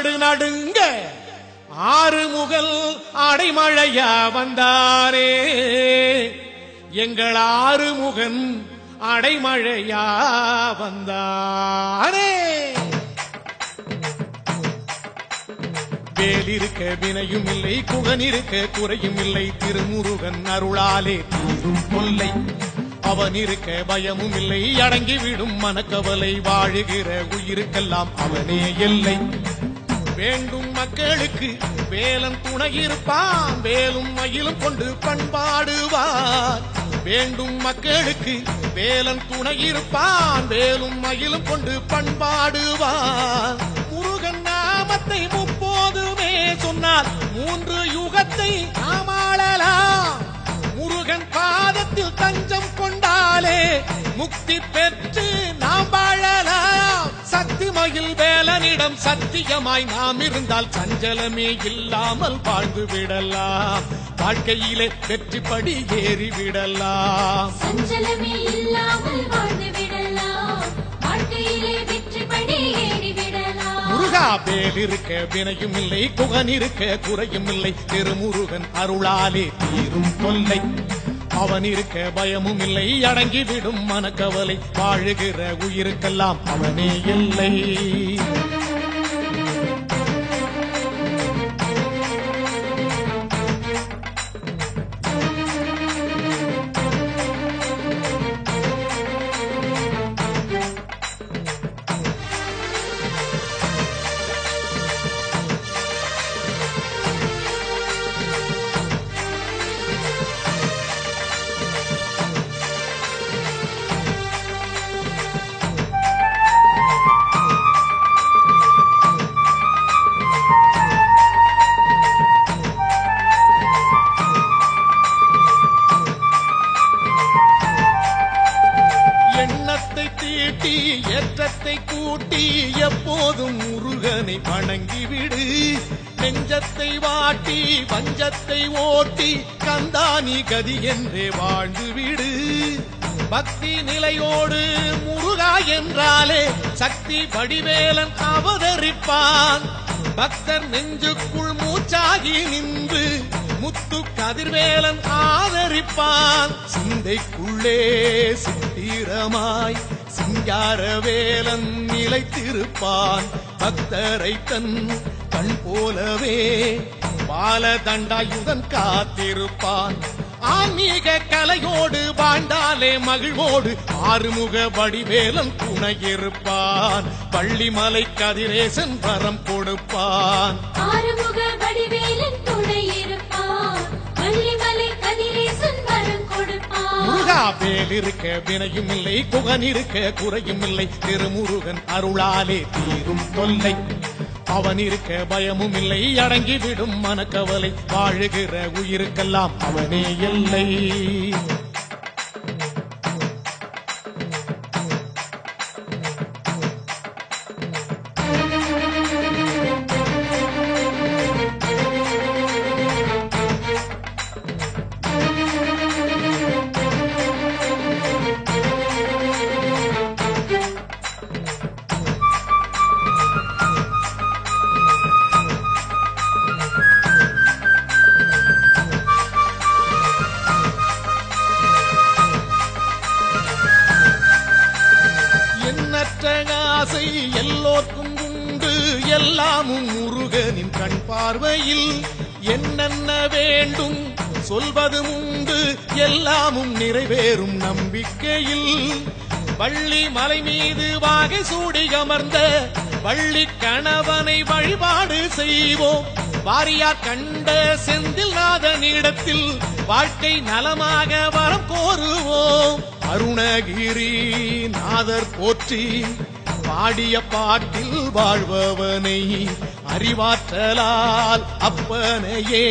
நாடு நடுங்க ஆறுமுகல் அடைமழையா வந்தாரே எங்கள் ஆறுமுகன் அடைமழையா வந்தாரே. வேலிருக்க வினையும் இல்லை குகனிருக்க குறையும் இல்லை திருமுருகன் அருளாலே தீரும் கொல்லை அவன் இருக்க பயமும் இல்லை அடங்கிவிடும் மனக்கவலை வாழுகிற உயிருக்கெல்லாம் அவனே எல்லை. வேண்டும் மக்களுக்கு வேலன் துணையிருப்பான் வேலும் மயிலும் கொண்டு பண்பாடுவார். வேண்டும் மக்களுக்கு வேலன் துணையிருப்பான் வேலும் மயிலும் கொண்டு பண்பாடுவார். முருகன் நாமத்தை முப்போதுமே சொன்னார் 3 யுகத்தை நாமாளலாம். முருகன் பாதத்தில் தஞ்சம் கொண்டாலே முக்தி பெற்று நாம் வாழலாம். சக்தி மயில் வேலனிடம் சத்தியமாய் நாம் இருந்தால் சஞ்சலமே இல்லாமல் வாழ்ந்து விடலாம். வாழ்க்கையிலே வெற்றிப்படி ஏறிவிடலாம். சஞ்சலமே இல்லாமல் வாழ்ந்து விடலாம். வாழ்க்கையிலே வெற்றிப்படி ஏறிவிடலாம். முருகா வேலிருக்க வினையும் இல்லை குகனிருக்க குறையும் இல்லை திருமுருகன் அருளாலே தீரும் கொல்லை அவன் இருக்க பயமும் இல்லை அடங்கிவிடும் மனக்கவலை வாழுகிற உயிருக்கெல்லாம் அவனே எல்லை. ஏற்றத்தை கூட்டி எப்போதும் முருகனை வணங்கிவிடு. நெஞ்சத்தை வாட்டி வஞ்சத்தை ஓட்டி கந்தானி கதி என்றே வாழ்ந்துவிடு. பக்தி நிலையோடு முருகா என்றாலே சக்தி வடிவேலன் அவதரிப்பான். பக்தர் நெஞ்சுக்குள் மூச்சாகி நின்று முத்து கதிர்வேலன் ஆதரிப்பான். சிந்தைக்குள்ளே சித்திரமாய் சிங்காரவேலன் நிலைத்திருப்பான். பக்தரை தன் கண் போலவே பாலதண்டாயுதன் காத்திருப்பான். ஆன்மீக கலையோடு வாழ்ந்தாலே மகிழ்வோடு ஆறுமுக வடிவேலன் துணையிருப்பான். பள்ளிமலை கதிரேசன் வரம் கொடுப்பான். ஆறுமுக வடிவேலன் துணையிருப்பான். பள்ளிமலை கதிரேசன் வரம் கொடுப்பான். முருகா வேலிருக்க வினையும் இல்லை குகனிருக்க குறையும் இல்லை திருமுருகன் அருளாலே தீரும் கொல்லை அவன் இருக்க பயமும் இல்லை அடங்கிவிடும் மனக்கவலை வாழுகிற உயிருக்கெல்லாம் அவனே எல்லை. ஆசை எல்லோர்க்கும் உண்டு எல்லாமும் முருகனின் கண் பார்வையில். என்னென்ன வேண்டும் சொல்வதும் உண்டு எல்லாமும் நிறைவேறும் நம்பிக்கையில். வள்ளி மலை மீது வாகை சூடி அமர்ந்த வள்ளி கணவனை வழிபாடு செய்வோம். வாரியார் கண்ட செந்தில் நாதனிடத்தில் வாழ்க்கை நலமாக வரம் கோருவோம். அருணகிரி நாதர் போற்றி பாடிய பாட்டில் வாழ்பவனை அறிவாற்றலால் அப்பனையே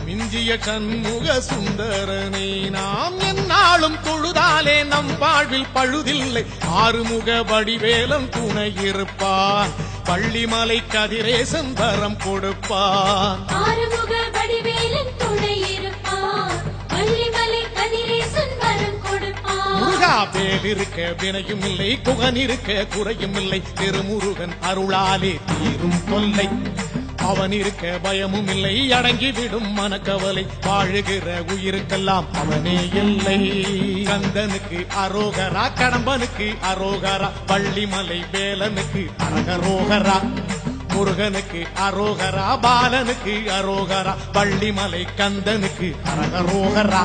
மிஞ்சிய சண்முக சுந்தரனை நாம் எந்நாளும் தொழுதாலே நம் வாழ்வில் பழுதில்லை. ஆறுமுக வடிவேலன் துணையிருப்பான். பள்ளிமலை கதிரேசன் வரம் கொடுப்பான். ஆறுமுக வடிவேலன் துணையிருப்பான். பள்ளிமலை கதிரேசன் வரம் கொடுப்பான். முருகா வேல் இருக்க வினையும் இல்லை குகன் இருக்க குறையும் இல்லை திருமுருகன் அருளாலே தீரும் தொல்லை அவன் இருக்க பயமும் இல்லை அடங்கிவிடும் மனக்கவலை வாழுகிற உயிருக்கெல்லாம் அவனே இல்லை கந்தனுக்கு அரோகரா கடம்பனுக்கு அரோகரா வள்ளிமலை வேலனுக்கு அரகரோகரா முருகனுக்கு அரோகரா பாலனுக்கு அரோகரா வள்ளிமலை கந்தனுக்கு அரகரோகரா